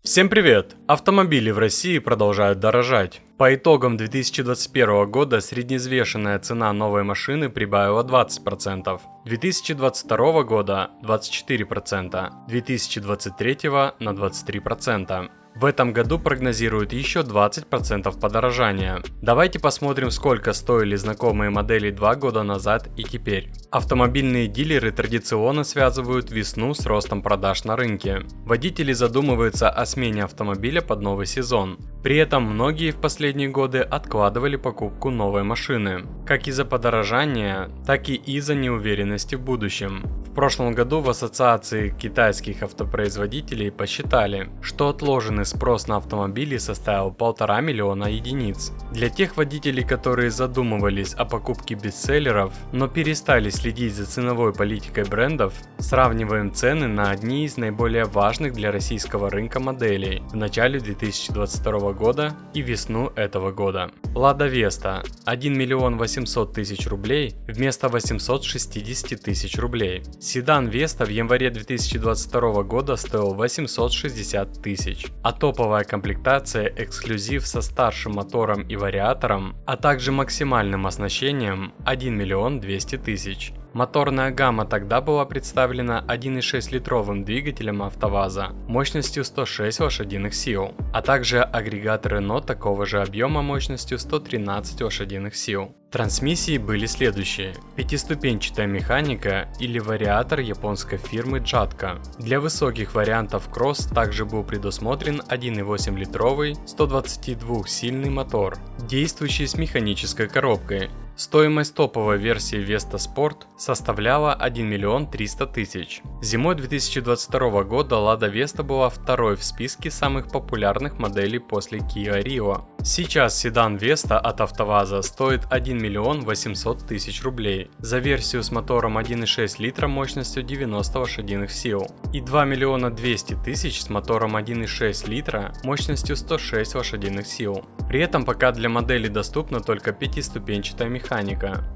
Всем привет! Автомобили в России продолжают дорожать. По итогам 2021 года средневзвешенная цена новой машины прибавила 20%, 2022 года 24%, 2023 на 23%. В этом году прогнозируют еще 20% подорожания. Давайте посмотрим, сколько стоили знакомые модели 2 года назад и теперь. Автомобильные дилеры традиционно связывают весну с ростом продаж на рынке. Водители задумываются о смене автомобиля под новый сезон. При этом многие в последние годы откладывали покупку новой машины, как из-за подорожания, так и из-за неуверенности в будущем. В прошлом году в Ассоциации китайских автопроизводителей посчитали, что отложенный спрос на автомобили составил 1,5 миллиона единиц. Для тех водителей, которые задумывались о покупке бестселлеров, но перестали следить за ценовой политикой брендов, сравниваем цены на одни из наиболее важных для российского рынка моделей в начале 2022 года и весну этого года. Lada Vesta 1 миллион 800 тысяч рублей вместо 860 тысяч рублей. Седан Vesta в январе 2022 года стоил 860 тысяч, а топовая комплектация эксклюзив со старшим мотором и вариатором, а также максимальным оснащением 1 миллион 200 тысяч. Моторная гамма тогда была представлена 1,6-литровым двигателем АвтоВАЗа мощностью 106 лошадиных сил, а также агрегат Renault такого же объема мощностью 113 лошадиных сил. Трансмиссии были следующие: пятиступенчатая механика или вариатор японской фирмы Jatco. Для высоких вариантов Cross также был предусмотрен 1,8-литровый 122-сильный мотор, действующий с механической коробкой. Стоимость топовой версии Vesta Sport составляла 1 миллион 300 тысяч. Зимой 2022 года Lada Vesta была второй в списке самых популярных моделей после Kia Rio. Сейчас седан Vesta от АвтоВАЗа стоит 1 миллион 800 тысяч рублей за версию с мотором 1,6 литра мощностью 90 лошадиных сил и 2 миллиона 200 тысяч с мотором 1,6 литра мощностью 106 лошадиных сил. При этом пока для модели доступна только пятиступенчатая механика.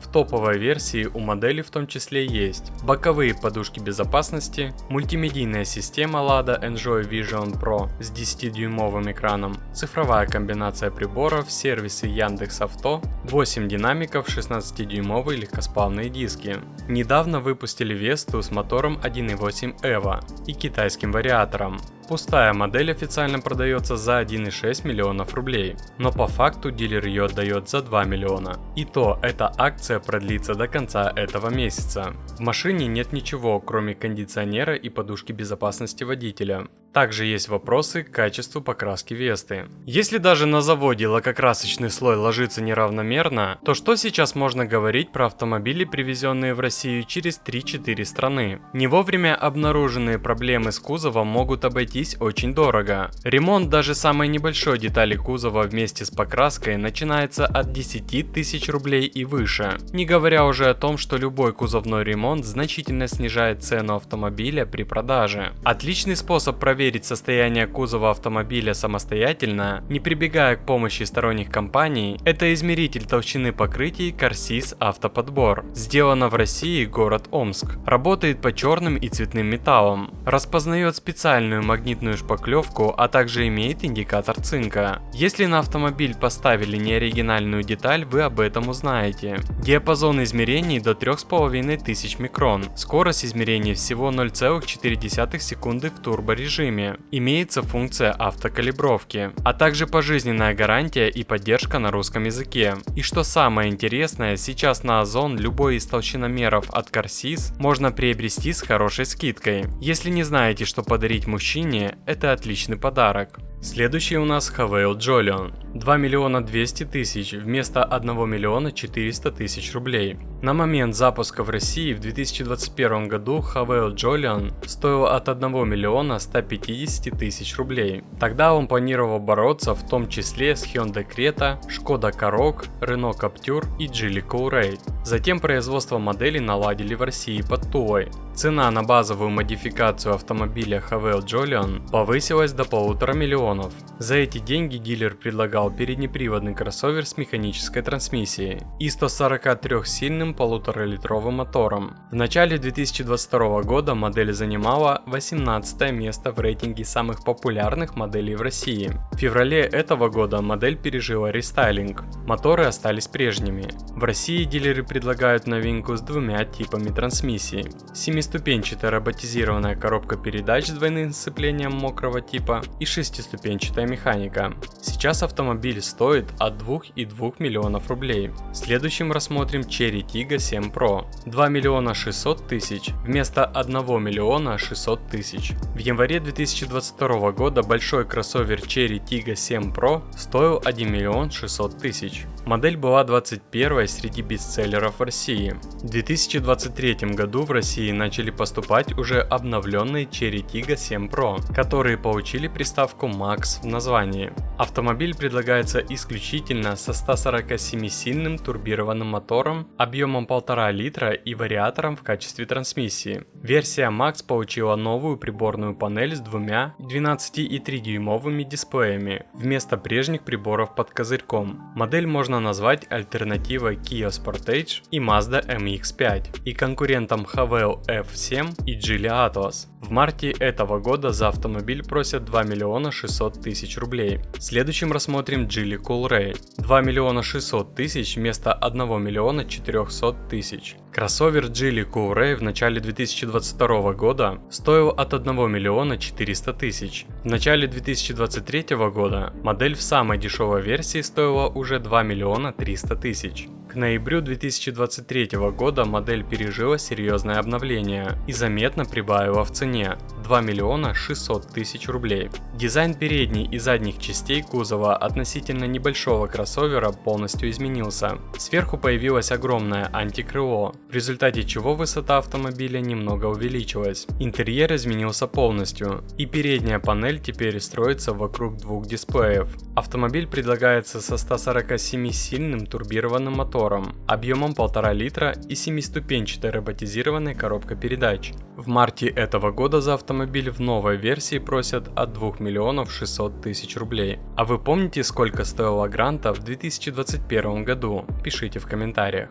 В топовой версии у модели в том числе есть боковые подушки безопасности, мультимедийная система Lada Enjoy Vision Pro с 10-дюймовым экраном, цифровая комбинация приборов, сервисы Яндекс.Авто, 8 динамиков, 16-дюймовые легкосплавные диски. Недавно выпустили Весту с мотором 1.8 EVO и китайским вариатором. Пустая модель официально продается за 1,6 миллионов рублей, но по факту дилер ее отдает за 2 миллиона. И то эта акция продлится до конца этого месяца. В машине нет ничего, кроме кондиционера и подушки безопасности водителя. Также есть вопросы к качеству покраски Весты. Если даже на заводе лакокрасочный слой ложится неравномерно, то что сейчас можно говорить про автомобили, привезенные в Россию через 3-4 страны? Не вовремя обнаруженные проблемы с кузовом могут обойтись очень дорого. Ремонт даже самой небольшой детали кузова вместе с покраской начинается от 10 тысяч рублей и выше. Не говоря уже о том, что любой кузовной ремонт значительно снижает цену автомобиля при продаже. Отличный способ проверить состояние кузова автомобиля самостоятельно, не прибегая к помощи сторонних компаний, это измеритель толщины покрытий Car-Sys Автоподбор. Сделано в России, город Омск. Работает по черным и цветным металлам. Распознает специальную магнитную шпаклевку, а также имеет индикатор цинка. Если на автомобиль поставили неоригинальную деталь, вы об этом узнаете. Диапазон измерений до 3500 микрон. Скорость измерений всего 0,4 секунды в турборежиме. Имеется функция автокалибровки, а также пожизненная гарантия и поддержка на русском языке. И что самое интересное, сейчас на Озон любой из толщиномеров от Car-Sys можно приобрести с хорошей скидкой. Если не знаете, что подарить мужчине, это отличный подарок. Следующий у нас Havail Jolion. 2 миллиона 200 тысяч вместо 1 миллиона 400 тысяч рублей. На момент запуска в России в 2021 году Havail Jolion стоил от 1 миллиона 150 тысяч рублей. Тогда он планировал бороться в том числе с Hyundai Creta, Skoda Karoq, Renault Captur и Geely Coolray. Затем производство модели наладили в России под Тулой. Цена на базовую модификацию автомобиля Haval Jolion повысилась до 1,5 миллиона. За эти деньги дилер предлагал переднеприводный кроссовер с механической трансмиссией и 143-сильным 1,5-литровым мотором. В начале 2022 года модель занимала 18 место в рейтинге самых популярных моделей в России. В феврале этого года модель пережила рестайлинг. Моторы остались прежними. В России дилеры предлагают новинку с двумя типами трансмиссии. 7-ступенчатая роботизированная коробка передач с двойным сцеплением мокрого типа и 6-ступенчатая механика. Сейчас автомобиль стоит от 2,2 миллионов рублей. Следующим рассмотрим Chery Tiggo 7 Pro. 2 миллиона 600 тысяч вместо 1 миллиона 600 тысяч. В январе 2022 года большой кроссовер Chery Tiggo 7 Pro стоил 1 миллион 600 тысяч. Модель была 21-й среди бестселлеров в России. В 2023 году в России начали поступать уже обновленные Chery Tiggo 7 Pro, которые получили приставку Max в названии. Автомобиль предлагается исключительно со 147-сильным турбированным мотором объемом 1,5 литра и вариатором в качестве трансмиссии. Версия Max получила новую приборную панель с двумя 12,3-дюймовыми дисплеями вместо прежних приборов под козырьком. Модель можно назвать альтернативой Kia Sportage и Mazda MX-5 и конкурентом Haval F7 и Geely Atlas. В марте этого года за автомобиль просят 2 миллиона 600 тысяч рублей. Следующим рассмотрим Geely Coolray. 2 миллиона 600 тысяч вместо 1 миллиона 400 тысяч. Кроссовер Geely Coolray в начале 2022 года стоил от 1 миллиона 400 тысяч. В начале 2023 года модель в самой дешевой версии стоила уже 2 миллиона 300 тысяч. К ноябрю 2023 года модель пережила серьезное обновление и заметно прибавила в цене – 2 миллиона 600 тысяч рублей. Дизайн передней и задних частей кузова относительно небольшого кроссовера полностью изменился. Сверху появилось огромное антикрыло, в результате чего высота автомобиля немного увеличилась. Интерьер изменился полностью, и передняя панель теперь строится вокруг двух дисплеев. Автомобиль предлагается со 147-сильным турбированным мотором, объемом 1,5 литра и 7-ступенчатой роботизированной коробкой передач. В марте этого года за автомобиль в новой версии просят от 2 миллионов 600 тысяч рублей. А вы помните, сколько стоила Гранта в 2021 году? Пишите в комментариях.